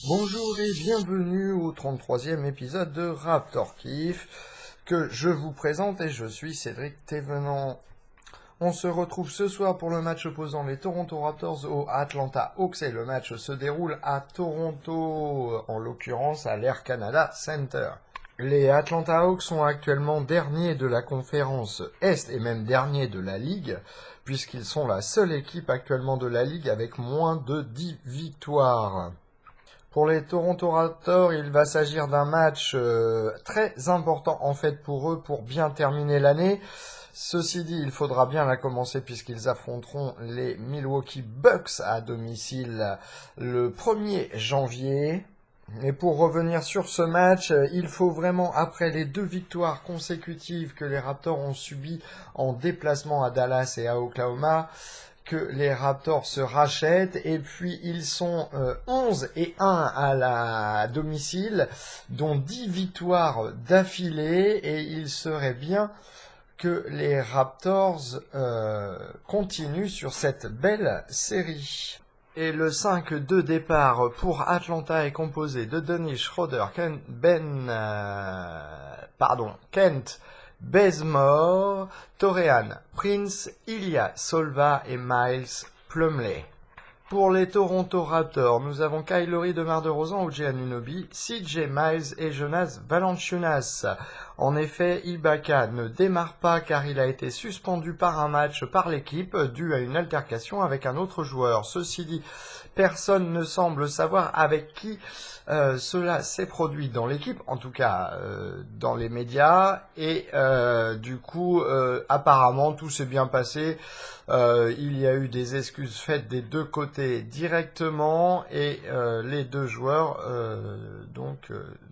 Bonjour et bienvenue au 33e épisode de Raptor Kiff que je vous présente et je suis Cédric Thévenant. On se retrouve ce soir pour le match opposant les Toronto Raptors aux Atlanta Hawks et le match se déroule à Toronto, en l'occurrence à l'Air Canada Center. Les Atlanta Hawks sont actuellement derniers de la conférence Est et même derniers de la Ligue, puisqu'ils sont la seule équipe actuellement de la Ligue avec moins de 10 victoires. Pour les Toronto Raptors, il va s'agir d'un match très important en fait pour eux pour bien terminer l'année. Ceci dit, il faudra bien la commencer puisqu'ils affronteront les Milwaukee Bucks à domicile le 1er janvier. Et pour revenir sur ce match, il faut vraiment, après les 2 victoires consécutives que les Raptors ont subies en déplacement à Dallas et à Oklahoma, que les Raptors se rachètent et puis ils sont 11-1 à domicile, dont 10 victoires d'affilée et il serait bien que les Raptors continuent sur cette belle série. Et le 5 de départ pour Atlanta est composé de Dennis Schroeder, Kent Bazemore, Taurean Prince, Ilya Solva et Miles Plumlee. Pour les Toronto Raptors, nous avons Kyle Lowry, DeMar DeRozan, OG Anunoby, CJ Miles et Jonas Valanciunas. En effet, Ibaka ne démarre pas car il a été suspendu par un match par l'équipe dû à une altercation avec un autre joueur. Ceci dit, personne ne semble savoir avec qui cela s'est produit dans l'équipe, en tout cas dans les médias, et du coup, apparemment, tout s'est bien passé. Il y a eu des excuses faites des deux côtés directement, et les deux joueurs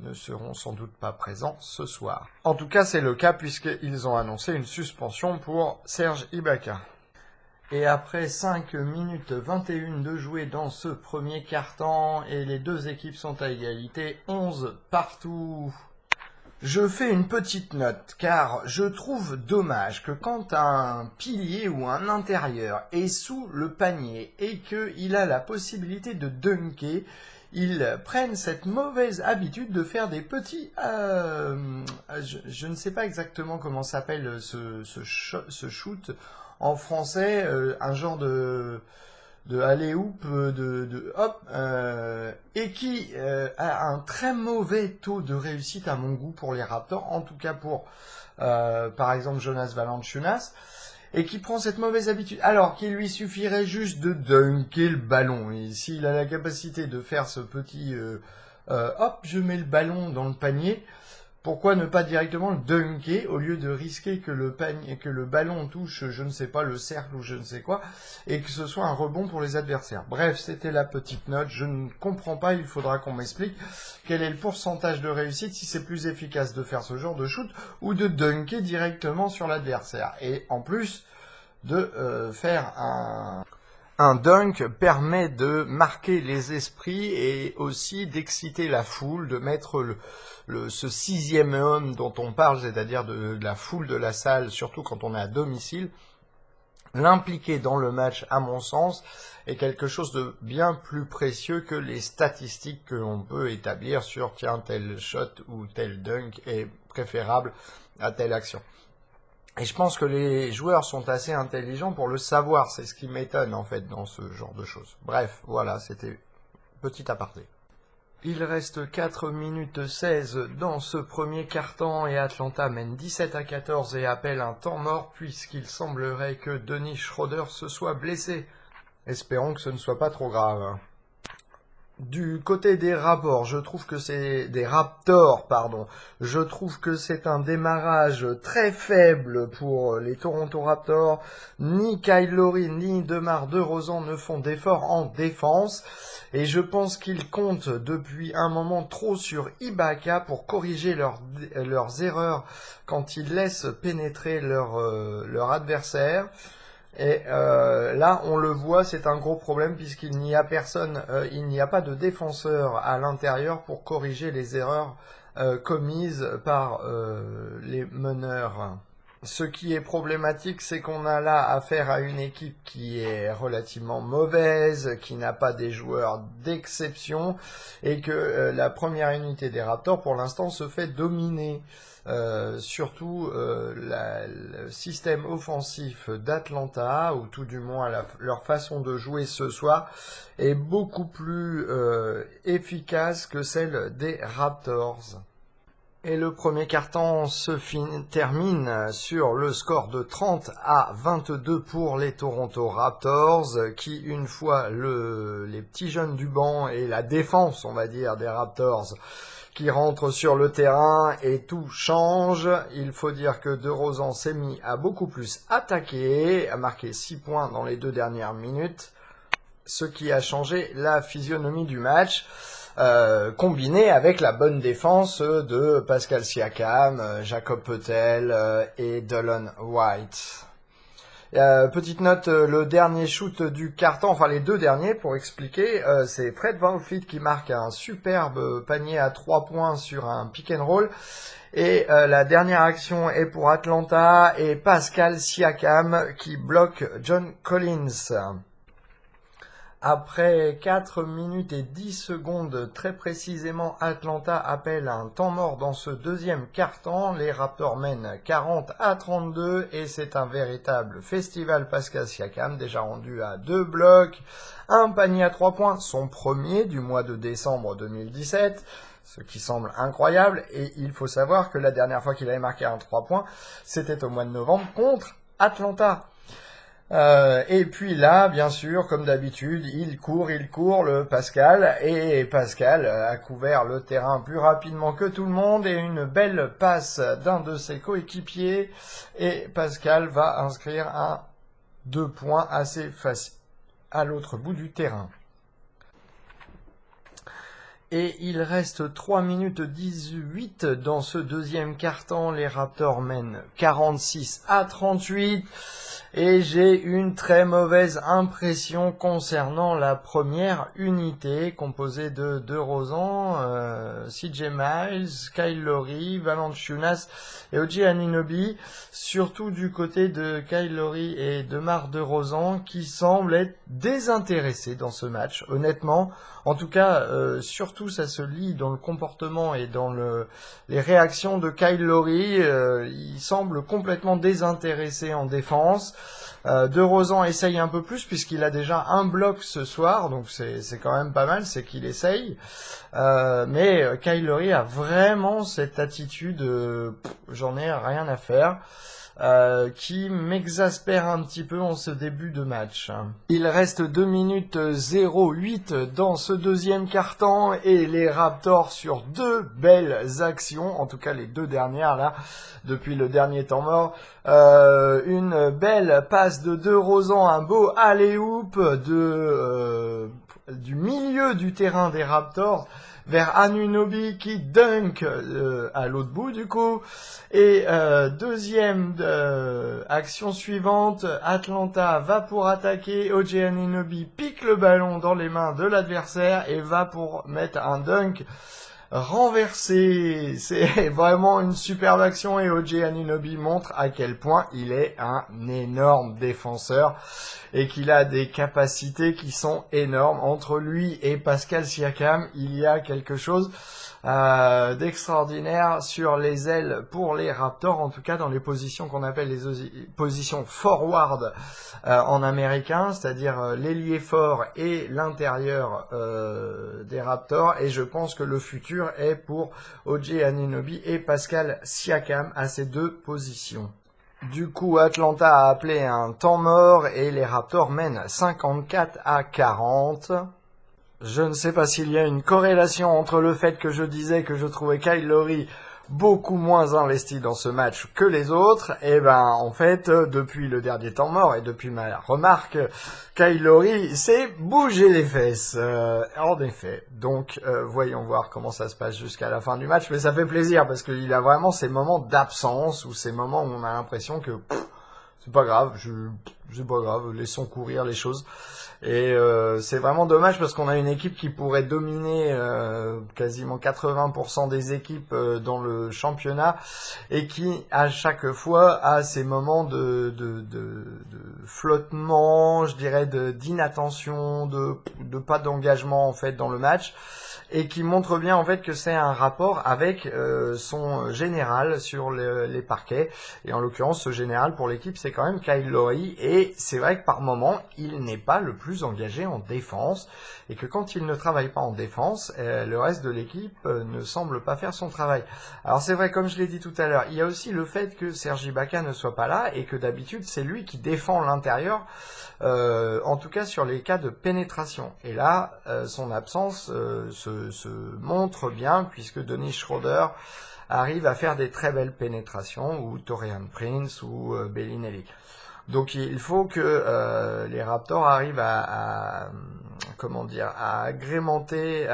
ne seront sans doute pas présents ce soir. En tout cas, c'est le cas puisqu'ils ont annoncé une suspension pour Serge Ibaka. Et après 5 minutes 21 de jouer dans ce premier quart-temps, et les deux équipes sont à égalité, 11 partout. Je fais une petite note, car je trouve dommage que quand un pilier ou un intérieur est sous le panier et qu'il a la possibilité de dunker, ils prennent cette mauvaise habitude de faire des petits... je ne sais pas exactement comment s'appelle ce shoot en français, un genre de alley-oop, et qui a un très mauvais taux de réussite à mon goût pour les Raptors, en tout cas pour, par exemple, Jonas Valanciunas, et qui prend cette mauvaise habitude, alors qu'il lui suffirait juste de dunker le ballon. Et s'il a la capacité de faire ce petit, je mets le ballon dans le panier, pourquoi ne pas directement le dunker au lieu de risquer que le ballon touche, je ne sais pas, le cercle ou je ne sais quoi, et que ce soit un rebond pour les adversaires. Bref, c'était la petite note. Je ne comprends pas, il faudra qu'on m'explique quel est le pourcentage de réussite, si c'est plus efficace de faire ce genre de shoot ou de dunker directement sur l'adversaire. Et en plus de faire un dunk permet de marquer les esprits et aussi d'exciter la foule, de mettre ce sixième homme dont on parle, c'est-à-dire de la foule de la salle, surtout quand on est à domicile. L'impliquer dans le match, à mon sens, est quelque chose de bien plus précieux que les statistiques que l'on peut établir sur tiens, tel shot ou tel dunk est préférable à telle action. Et je pense que les joueurs sont assez intelligents pour le savoir, c'est ce qui m'étonne en fait dans ce genre de choses. Bref, voilà, c'était petit aparté. Il reste 4 minutes 16 dans ce premier quart-temps et Atlanta mène 17-14 et appelle un temps mort puisqu'il semblerait que Dennis Schroeder se soit blessé. Espérons que ce ne soit pas trop grave. Du côté des Raptors, je trouve que c'est un démarrage très faible pour les Toronto Raptors. Ni Kyle Lowry ni DeMar DeRozan ne font d'efforts en défense. Et je pense qu'ils comptent depuis un moment trop sur Ibaka pour corriger leurs erreurs quand ils laissent pénétrer leur adversaire. Et là, on le voit, c'est un gros problème puisqu'il n'y a personne, il n'y a pas de défenseur à l'intérieur pour corriger les erreurs commises par les meneurs. Ce qui est problématique, c'est qu'on a là affaire à une équipe qui est relativement mauvaise, qui n'a pas des joueurs d'exception, et que la première unité des Raptors, pour l'instant, se fait dominer. Surtout le système offensif d'Atlanta, ou tout du moins leur façon de jouer ce soir, est beaucoup plus efficace que celle des Raptors. Et le premier quart-temps termine sur le score de 30-22 pour les Toronto Raptors, qui, une fois les petits jeunes du banc et la défense, on va dire, des Raptors, qui rentrent sur le terrain et tout change. Il faut dire que DeRozan s'est mis à beaucoup plus attaquer, a marqué 6 points dans les 2 dernières minutes, ce qui a changé la physionomie du match. Combiné avec la bonne défense de Pascal Siakam, Jakob Poeltl et Delon Wright. Petite note, le dernier shoot du carton, enfin les 2 derniers pour expliquer, c'est Fred VanVleet qui marque un superbe panier à 3 points sur un pick and roll. Et la dernière action est pour Atlanta et Pascal Siakam qui bloque John Collins. Après 4 minutes et 10 secondes, très précisément, Atlanta appelle un temps mort dans ce deuxième quart-temps. Les Raptors mènent 40-32 et c'est un véritable festival Pascal Siakam, déjà rendu à 2 blocs, un panier à 3 points, son premier du mois de décembre 2017. Ce qui semble incroyable, et il faut savoir que la dernière fois qu'il avait marqué un 3 points, c'était au mois de novembre contre Atlanta. Et puis là, bien sûr, comme d'habitude, il court, le Pascal, et Pascal a couvert le terrain plus rapidement que tout le monde, et une belle passe d'un de ses coéquipiers, et Pascal va inscrire un 2 points assez facile à l'autre bout du terrain. Et il reste 3 minutes 18 dans ce deuxième quart-temps. Les Raptors mènent 46-38. Et j'ai une très mauvaise impression concernant la première unité, composée de DeRozan, CJ Miles, Kyle Lowry, Valanciunas et OG Anunoby, surtout du côté de Kyle Lowry et DeMar DeRozan, qui semblent être désintéressés dans ce match, honnêtement. En tout cas, surtout ça se lit dans le comportement et dans les réactions de Kyle Lowry. Il semble complètement désintéressé en défense. DeRozan essaye un peu plus puisqu'il a déjà un bloc ce soir, donc c'est quand même pas mal, c'est qu'il essaye. Mais Kyle Lowry a vraiment cette attitude, j'en ai rien à faire. Qui m'exaspère un petit peu en ce début de match. Il reste 2 minutes 08 dans ce deuxième quart-temps et les Raptors sur 2 belles actions, en tout cas les 2 dernières là, depuis le dernier temps mort. Une belle passe de DeRozan, un beau alley-oop du milieu du terrain des Raptors vers Anunoby qui dunk à l'autre bout du coup. Et deuxième action suivante, Atlanta va pour attaquer, OG Anunoby pique le ballon dans les mains de l'adversaire et va pour mettre un dunk renversé. C'est vraiment une superbe action et OG Anunoby montre à quel point il est un énorme défenseur et qu'il a des capacités qui sont énormes. Entre lui et Pascal Siakam, il y a quelque chose d'extraordinaire sur les ailes pour les Raptors, en tout cas dans les positions qu'on appelle les positions forward en américain, c'est-à-dire l'ailier fort et l'intérieur des Raptors, et je pense que le futur est pour OG Anunoby et Pascal Siakam à ces 2 positions. Du coup, Atlanta a appelé un temps mort et les Raptors mènent 54-40. Je ne sais pas s'il y a une corrélation entre le fait que je disais que je trouvais Kyle Lowry beaucoup moins investi dans ce match que les autres, et ben en fait depuis le dernier temps mort et depuis ma remarque, Kyle Lowry s'est bougé les fesses, en effet. Donc voyons voir comment ça se passe jusqu'à la fin du match, mais ça fait plaisir parce qu'il a vraiment ces moments d'absence ou ces moments où on a l'impression que c'est pas grave, laissons courir les choses. Et c'est vraiment dommage parce qu'on a une équipe qui pourrait dominer quasiment 80% des équipes dans le championnat et qui à chaque fois a ces moments de flottement, je dirais d'inattention, de pas d'engagement en fait dans le match. Et qui montre bien en fait que c'est un rapport avec son général sur les parquets. Et en l'occurrence, ce général pour l'équipe, c'est quand même Kyle Lowry. Et c'est vrai que par moment, il n'est pas le plus engagé en défense. Et que quand il ne travaille pas en défense, le reste de l'équipe ne semble pas faire son travail. Alors c'est vrai, comme je l'ai dit tout à l'heure, il y a aussi le fait que Serge Ibaka ne soit pas là et que d'habitude, c'est lui qui défend l'intérieur. En tout cas sur les cas de pénétration. Et là, son absence se montre bien puisque Dennis Schroeder arrive à faire des très belles pénétrations, ou Taurean Prince, ou Bellinelli. Donc il faut que les Raptors arrivent à agrémenter,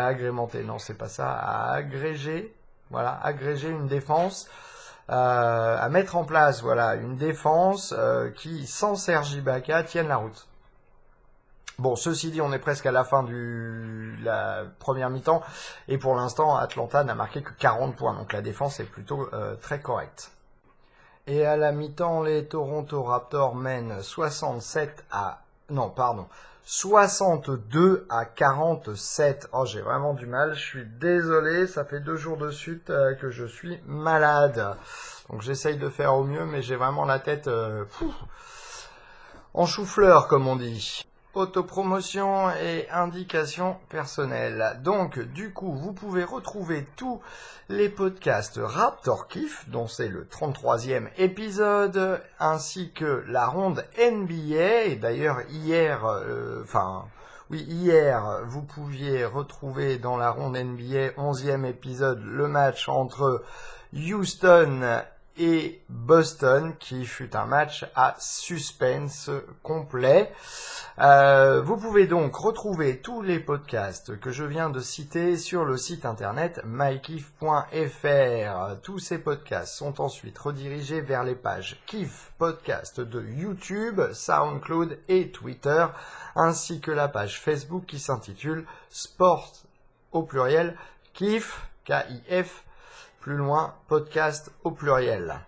non c'est pas ça, à agréger une défense. À mettre en place une défense qui, sans Serge Ibaka, tienne la route. Bon, ceci dit, on est presque à la fin de la première mi-temps et pour l'instant, Atlanta n'a marqué que 40 points, donc la défense est plutôt très correcte. Et à la mi-temps, les Toronto Raptors mènent 62 à 47. Oh, j'ai vraiment du mal, je suis désolé, ça fait 2 jours de suite que je suis malade. Donc j'essaye de faire au mieux, mais j'ai vraiment la tête en chou-fleur, comme on dit. Autopromotion et indication personnelle. Donc, du coup, vous pouvez retrouver tous les podcasts Raptor Kiff, dont c'est le 33e épisode, ainsi que la ronde NBA. Et d'ailleurs, hier, vous pouviez retrouver dans la ronde NBA, 11e épisode, le match entre Houston et Boston, qui fut un match à suspense complet. Vous pouvez donc retrouver tous les podcasts que je viens de citer sur le site internet mykiff.fr. Tous ces podcasts sont ensuite redirigés vers les pages Kiff Podcast de YouTube, SoundCloud et Twitter, ainsi que la page Facebook qui s'intitule Sport au pluriel Kiff, K-I-F, plus loin, podcast au pluriel.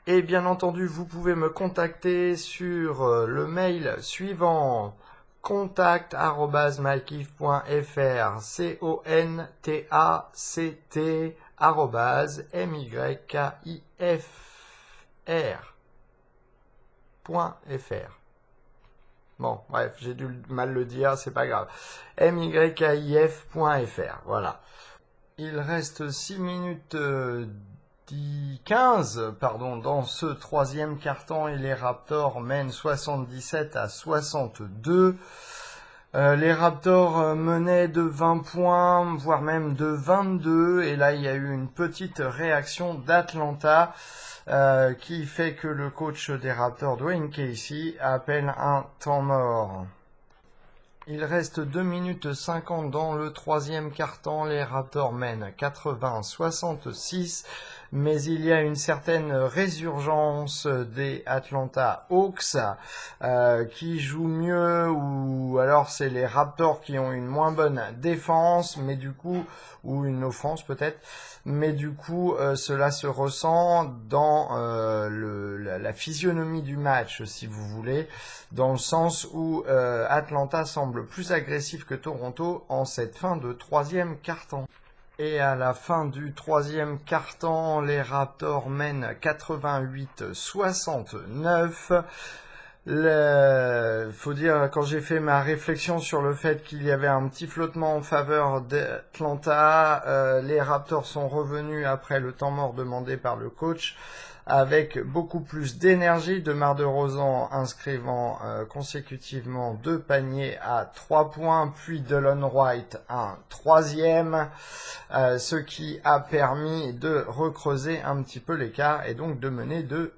Et bien entendu, vous pouvez me contacter sur le mail suivant contact@mykiff.fr, mykiffr.fr. Bon, bref, j'ai dû mal le dire, c'est pas grave. mykiff.fr, voilà. Il reste 6 minutes 15 dans ce troisième quart-temps et les Raptors mènent 77 à 62. Les Raptors menaient de 20 points, voire même de 22, et là il y a eu une petite réaction d'Atlanta qui fait que le coach des Raptors, Dwayne Casey, appelle un temps mort. Il reste 2 minutes 50 dans le troisième quart-temps. Les Raptors mènent 80-66, mais il y a une certaine résurgence des Atlanta Hawks qui jouent mieux, ou alors c'est les Raptors qui ont une moins bonne défense, mais du coup, ou une offense peut-être, mais du coup cela se ressent dans la physionomie du match, si vous voulez, dans le sens où Atlanta semble plus agressif que Toronto en cette fin de troisième quart-temps. Et à la fin du troisième quart-temps, les Raptors mènent 88-69. Faut dire, quand j'ai fait ma réflexion sur le fait qu'il y avait un petit flottement en faveur d'Atlanta, les Raptors sont revenus après le temps mort demandé par le coach, avec beaucoup plus d'énergie, DeMar DeRozan inscrivant consécutivement 2 paniers à 3 points, puis Delon Wright un troisième, ce qui a permis de recreuser un petit peu l'écart et donc de mener de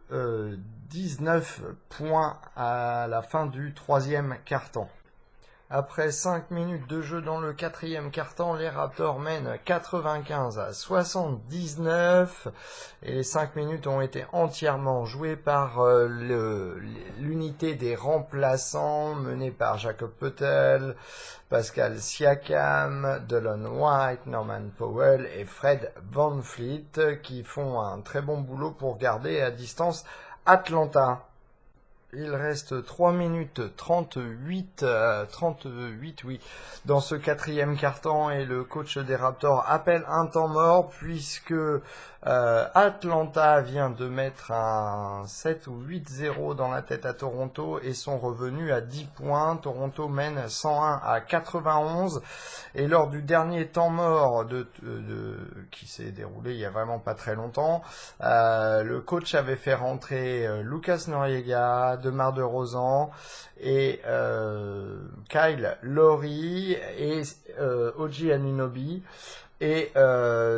19 points à la fin du troisième quart-temps. Après 5 minutes de jeu dans le quatrième quart-temps, les Raptors mènent 95-79 et les 5 minutes ont été entièrement jouées par l'unité des remplaçants menée par Jakob Poeltl, Pascal Siakam, Delon Wright, Norman Powell et Fred VanVleet qui font un très bon boulot pour garder à distance Atlanta. Il reste 3 minutes 38 oui, dans ce quatrième quart-temps et le coach des Raptors appelle un temps mort puisque Atlanta vient de mettre un 7 ou 8-0 dans la tête à Toronto et sont revenus à 10 points. Toronto mène 101-91 et lors du dernier temps mort qui s'est déroulé il y a vraiment pas très longtemps, le coach avait fait rentrer Lucas Noriega, DeMar DeRozan et Kyle Lowry et OG Anunoby. Et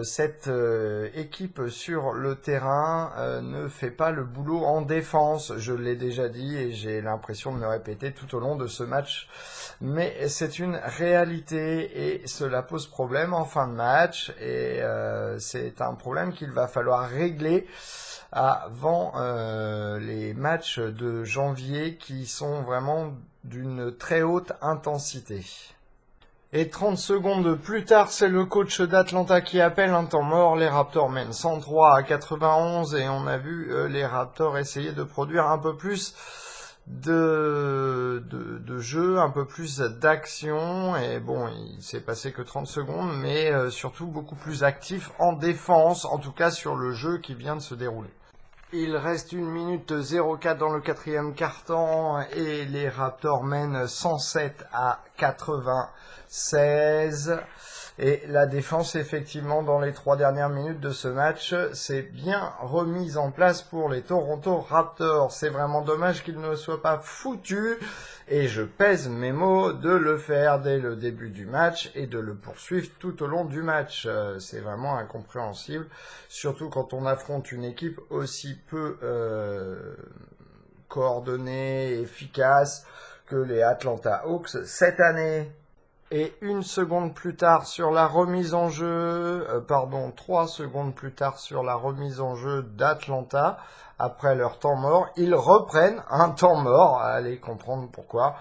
cette équipe sur le terrain ne fait pas le boulot en défense. Je l'ai déjà dit et j'ai l'impression de me répéter tout au long de ce match. Mais c'est une réalité et cela pose problème en fin de match. Et c'est un problème qu'il va falloir régler avant les matchs de janvier qui sont vraiment d'une très haute intensité. Et 30 secondes plus tard, c'est le coach d'Atlanta qui appelle un temps mort. Les Raptors mènent 103-91 et on a vu les Raptors essayer de produire un peu plus de jeu, un peu plus d'action. Et bon, il s'est passé que 30 secondes, mais surtout beaucoup plus actif en défense, en tout cas sur le jeu qui vient de se dérouler. Il reste 1 minute 04 dans le quatrième quart-temps et les Raptors mènent 107-96. Et la défense, effectivement, dans les 3 dernières minutes de ce match, s'est bien remise en place pour les Toronto Raptors. C'est vraiment dommage qu'ils ne soient pas foutus, et je pèse mes mots, de le faire dès le début du match et de le poursuivre tout au long du match. C'est vraiment incompréhensible, surtout quand on affronte une équipe aussi peu coordonnée, efficace que les Atlanta Hawks cette année. Et 1 seconde plus tard sur la remise en jeu, 3 secondes plus tard sur la remise en jeu d'Atlanta, après leur temps mort, ils reprennent un temps mort, allez comprendre pourquoi.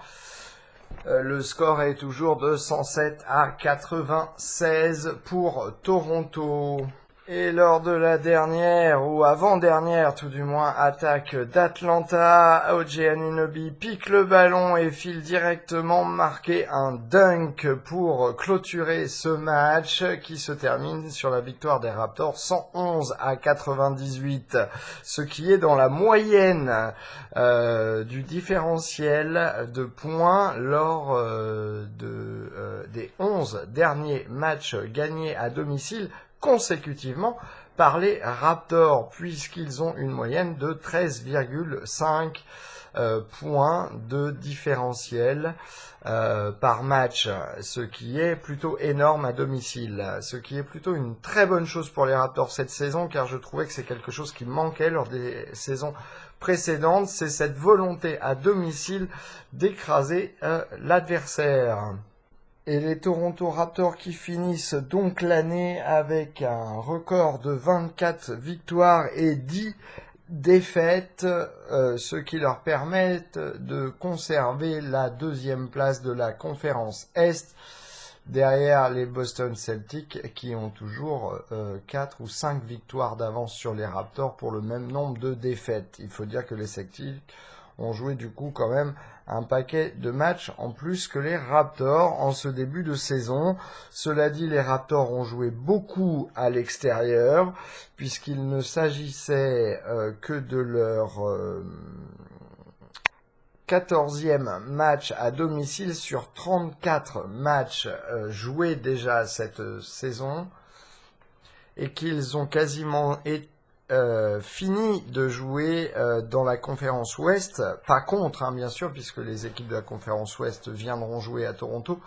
Le score est toujours de 107-96 pour Toronto. Et lors de la dernière, ou avant-dernière tout du moins, attaque d'Atlanta, OG Anunoby pique le ballon et file directement marquer un dunk pour clôturer ce match qui se termine sur la victoire des Raptors 111-98, ce qui est dans la moyenne du différentiel de points lors des 11 derniers matchs gagnés à domicile consécutivement par les Raptors, puisqu'ils ont une moyenne de 13,5 points de différentiel par match, ce qui est plutôt énorme à domicile, ce qui est plutôt une très bonne chose pour les Raptors cette saison, car je trouvais que c'est quelque chose qui manquait lors des saisons précédentes, c'est cette volonté à domicile d'écraser l'adversaire. Et les Toronto Raptors qui finissent donc l'année avec un record de 24 victoires et 10 défaites, ce qui leur permet de conserver la 2e place de la conférence Est, derrière les Boston Celtics qui ont toujours 4 ou 5 victoires d'avance sur les Raptors pour le même nombre de défaites. Il faut dire que les Celtics ont joué du coup quand même un paquet de matchs en plus que les Raptors en ce début de saison. Cela dit, les Raptors ont joué beaucoup à l'extérieur, puisqu'il ne s'agissait que de leur 14e match à domicile sur 34 matchs joués déjà cette saison, et qu'ils ont quasiment été fini de jouer dans la conférence Ouest, pas contre bien sûr, puisque les équipes de la conférence Ouest viendront jouer à Toronto,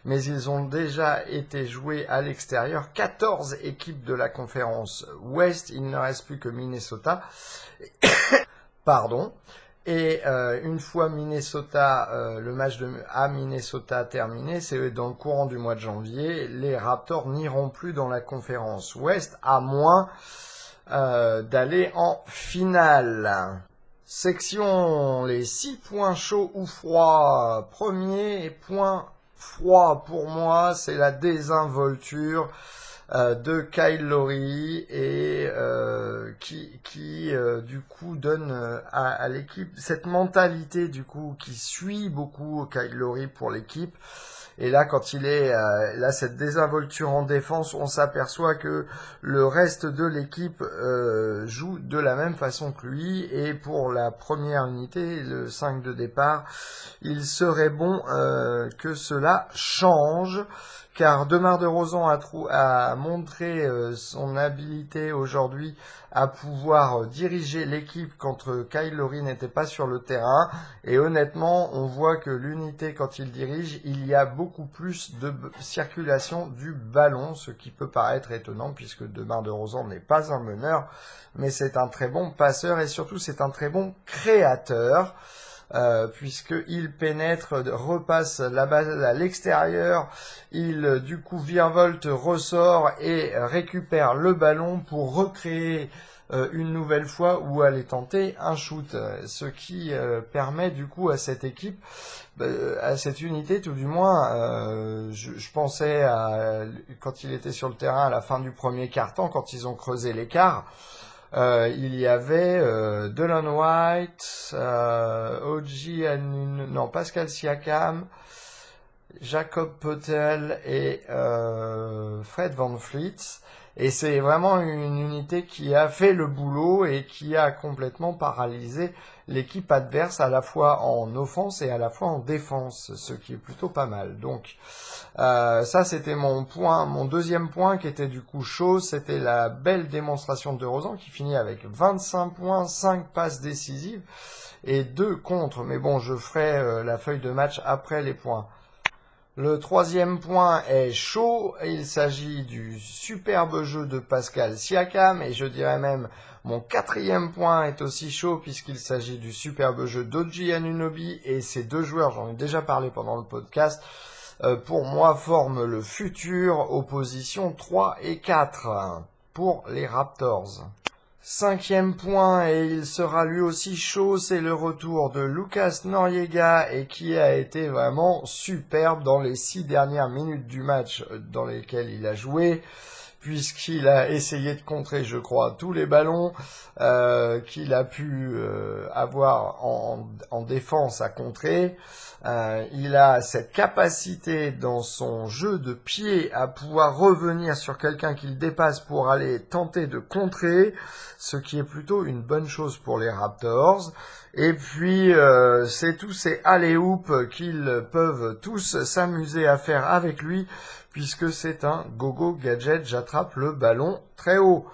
mais ils ont déjà été joués à l'extérieur. 14 équipes de la conférence Ouest, il ne reste plus que Minnesota, Et une fois Minnesota, le match à Minnesota terminé, c'est dans le courant du mois de janvier, les Raptors n'iront plus dans la conférence Ouest, à moins d'aller en finale. Section les 6 points chauds ou froids. Premier point froid pour moi, c'est la désinvolture de Kyle Lowry et qui du coup donne à l'équipe cette mentalité du coup qui suit beaucoup Kyle Lowry pour l'équipe. Et là, quand il est là, cette désinvolture en défense, on s'aperçoit que le reste de l'équipe joue de la même façon que lui. Et pour la première unité, le 5 de départ, il serait bon que cela change. Car DeMar DeRozan a montré son habilité aujourd'hui à pouvoir diriger l'équipe quand Kyle Lowry n'était pas sur le terrain. Et honnêtement, on voit que l'unité, quand il dirige, il y a beaucoup plus de circulation du ballon, ce qui peut paraître étonnant puisque DeMar DeRozan n'est pas un meneur, mais c'est un très bon passeur et surtout c'est un très bon créateur. Puisqu'il pénètre, repasse la balle à l'extérieur, il du coup virevolte, ressort et récupère le ballon pour recréer une nouvelle fois ou aller tenter un shoot, ce qui permet du coup à cette équipe, à cette unité tout du moins, je pensais à quand il était sur le terrain à la fin du premier quart-temps, quand ils ont creusé l'écart. Il y avait Delon White, Pascal Siakam, Jacob Poeltl et Fred VanVleet. Et c'est vraiment une unité qui a fait le boulot et qui a complètement paralysé l'équipe adverse à la fois en offense et à la fois en défense, ce qui est plutôt pas mal. Donc ça c'était mon deuxième point qui était du coup chaud, c'était la belle démonstration de DeRozan qui finit avec 25 points, 5 passes décisives et 2 contre. Mais bon, je ferai la feuille de match après les points. Le troisième point est chaud, il s'agit du superbe jeu de Pascal Siakam et je dirais même mon quatrième point est aussi chaud puisqu'il s'agit du superbe jeu d'Oggi Anunoby et ces deux joueurs, j'en ai déjà parlé pendant le podcast, pour moi forment le futur aux positions 3 et 4 pour les Raptors. Cinquième point, et il sera lui aussi chaud, c'est le retour de Lucas Noriega et qui a été vraiment superbe dans les 6 dernières minutes du match dans lesquelles il a joué, puisqu'il a essayé de contrer, je crois, tous les ballons qu'il a pu avoir en défense à contrer. Il a cette capacité dans son jeu de pied à pouvoir revenir sur quelqu'un qu'il dépasse pour aller tenter de contrer, ce qui est plutôt une bonne chose pour les Raptors. Et puis, c'est tous ces alley-oops qu'ils peuvent tous s'amuser à faire avec lui, puisque c'est un gogo gadget, j'attrape le ballon très haut.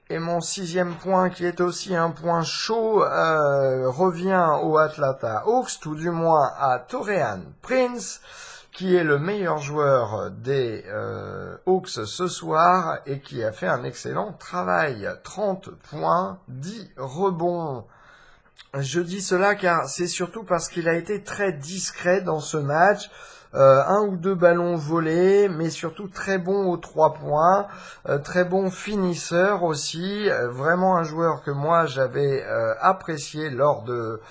Et mon sixième point, qui est aussi un point chaud, revient au Atlanta Hawks, tout du moins à Taurean Prince, qui est le meilleur joueur des Hawks ce soir et qui a fait un excellent travail. 30 points, 10 rebonds. Je dis cela car c'est surtout parce qu'il a été très discret dans ce match. Un ou deux ballons volés, mais surtout très bon aux 3 points, très bon finisseur aussi, vraiment un joueur que moi j'avais apprécié lors de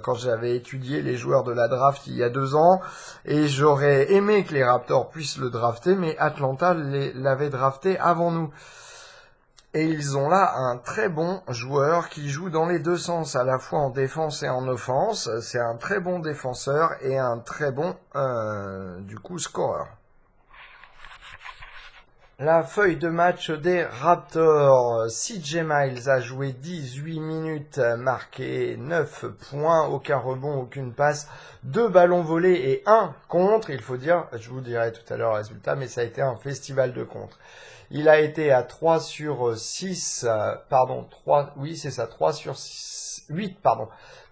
quand j'avais étudié les joueurs de la draft il y a 2 ans, et j'aurais aimé que les Raptors puissent le drafter, mais Atlanta l'avait drafté avant nous. Et ils ont là un très bon joueur qui joue dans les deux sens, à la fois en défense et en offense. C'est un très bon défenseur et un très bon, du coup, scoreur. La feuille de match des Raptors, CJ Miles a joué 18 minutes, marqué 9 points, aucun rebond, aucune passe, 2 ballons volés et 1 contre. Il faut dire, je vous dirai tout à l'heure le résultat, mais ça a été un festival de contre. Il a été à 3 sur 6, 3 sur 8,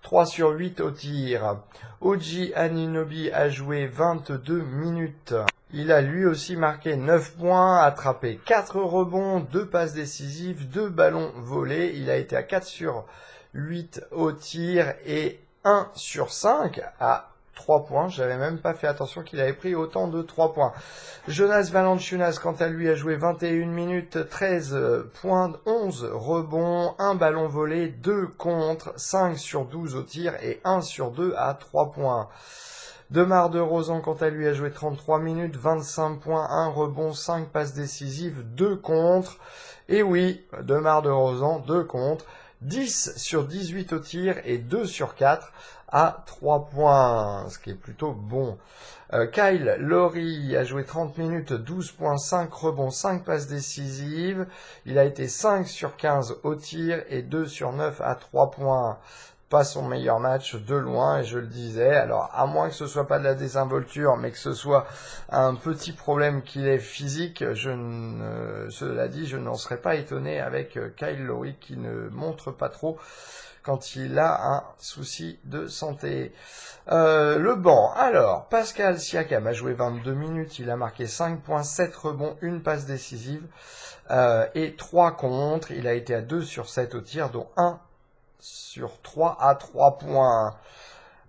3 sur 8 au tir. Oggi Anunoby a joué 22 minutes. Il a lui aussi marqué 9 points, attrapé 4 rebonds, 2 passes décisives, 2 ballons volés. Il a été à 4 sur 8 au tir et 1 sur 5 à 3 points. J'avais même pas fait attention qu'il avait pris autant de 3 points. Jonas Valanciunas, quant à lui, a joué 21 minutes, 13 points, 11 rebonds, 1 ballon volé, 2 contre, 5 sur 12 au tir et 1 sur 2 à 3 points. DeMar DeRozan, quant à lui, a joué 33 minutes, 25 points, 1 rebond, 5 passes décisives, 2 contre. Et oui, DeMar DeRozan, 2 contre, 10 sur 18 au tir et 2 sur 4 à 3 points, ce qui est plutôt bon. Kyle Lowry a joué 30 minutes, 12 points, 5 rebonds, 5 passes décisives. Il a été 5 sur 15 au tir et 2 sur 9 à 3 points. Pas son meilleur match de loin, et je le disais. Alors, à moins que ce soit pas de la désinvolture, mais que ce soit un petit problème qu'il est physique, cela dit, je n'en serais pas étonné avec Kyle Lowry qui ne montre pas trop quand il a un souci de santé. Le banc. Alors, Pascal Siakam a joué 22 minutes, il a marqué 5 points, 7 rebonds, 1 passe décisive et 3 contre. Il a été à 2 sur 7 au tir, dont 1 sur 3 à 3 points.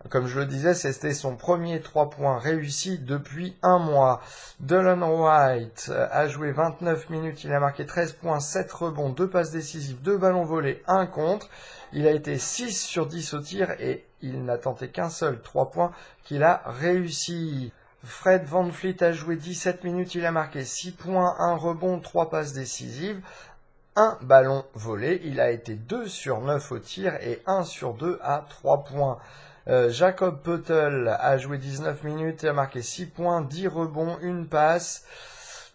Comme je le disais, c'était son premier 3 points réussi depuis un mois. Delon Wright a joué 29 minutes, il a marqué 13 points, 7 rebonds, 2 passes décisives, 2 ballons volés, 1 contre. Il a été 6 sur 10 au tir et il n'a tenté qu'un seul 3 points qu'il a réussi. Fred VanVleet a joué 17 minutes, il a marqué 6 points, 1 rebond, 3 passes décisives. 1 ballon volé, il a été 2 sur 9 au tir et 1 sur 2 à 3 points. Jacob Poeltl a joué 19 minutes, il a marqué 6 points, 10 rebonds, 1 passe,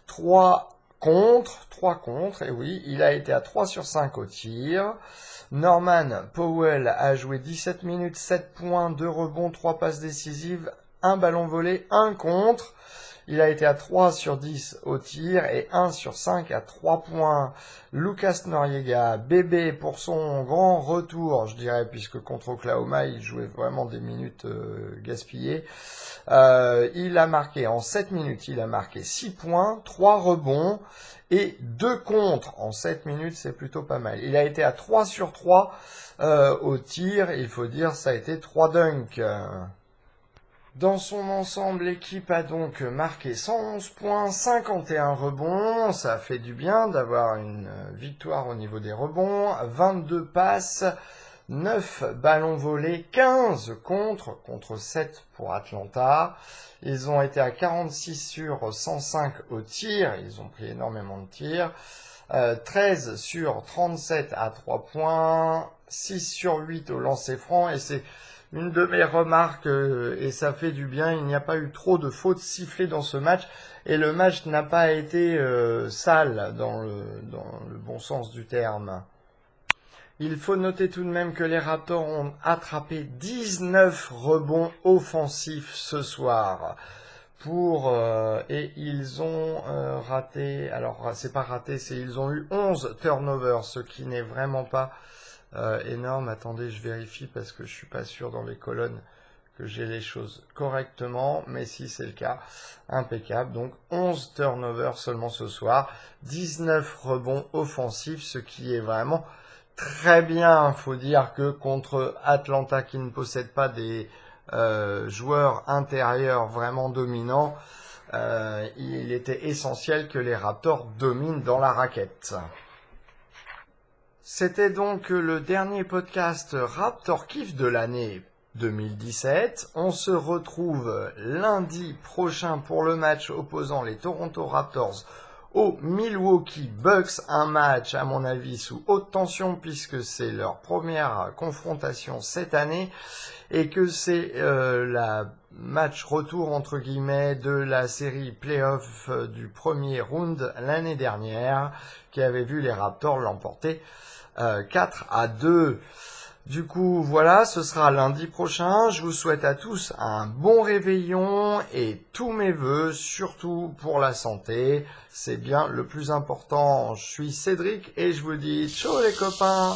3 contre, et oui, il a été à 3 sur 5 au tir. Norman Powell a joué 17 minutes, 7 points, 2 rebonds, 3 passes décisives, 1 ballon volé, 1 contre. Il a été à 3 sur 10 au tir et 1 sur 5 à 3 points. Lucas Noriega, bébé pour son grand retour, je dirais, puisque contre Oklahoma, il jouait vraiment des minutes gaspillées. Il a marqué en 7 minutes, il a marqué 6 points, 3 rebonds et 2 contre. En 7 minutes, c'est plutôt pas mal. Il a été à 3 sur 3 au tir, il faut dire, ça a été 3 dunks. Dans son ensemble, l'équipe a donc marqué 111 points, 51 rebonds. Ça a fait du bien d'avoir une victoire au niveau des rebonds. 22 passes, 9 ballons volés, 15 contre 7 pour Atlanta. Ils ont été à 46 sur 105 au tir. Ils ont pris énormément de tirs. 13 sur 37 à 3 points. 6 sur 8 au lancer franc. Et c'est une de mes remarques, et ça fait du bien, il n'y a pas eu trop de fautes sifflées dans ce match, et le match n'a pas été sale dans le bon sens du terme. Il faut noter tout de même que les Raptors ont attrapé 19 rebonds offensifs ce soir. Et ils ont raté, alors c'est pas raté, ils ont eu 11 turnovers, ce qui n'est vraiment pas énorme. Attendez, je vérifie parce que je suis pas sûr dans les colonnes que j'ai les choses correctement, mais si c'est le cas, impeccable. Donc 11 turnovers seulement ce soir, 19 rebonds offensifs, ce qui est vraiment très bien. Faut dire que contre Atlanta qui ne possède pas des joueurs intérieurs vraiment dominants, il était essentiel que les Raptors dominent dans la raquette. C'était donc le dernier podcast Raptor Kiff de l'année 2017. On se retrouve lundi prochain pour le match opposant les Toronto Raptors aux Milwaukee Bucks. Un match, à mon avis, sous haute tension puisque c'est leur première confrontation cette année et que c'est la match retour entre guillemets de la série playoff du premier round l'année dernière qui avait vu les Raptors l'emporter 4-2. Du coup, voilà, ce sera lundi prochain. Je vous souhaite à tous un bon réveillon et tous mes vœux, surtout pour la santé. C'est bien le plus important. Je suis Cédric et je vous dis ciao les copains.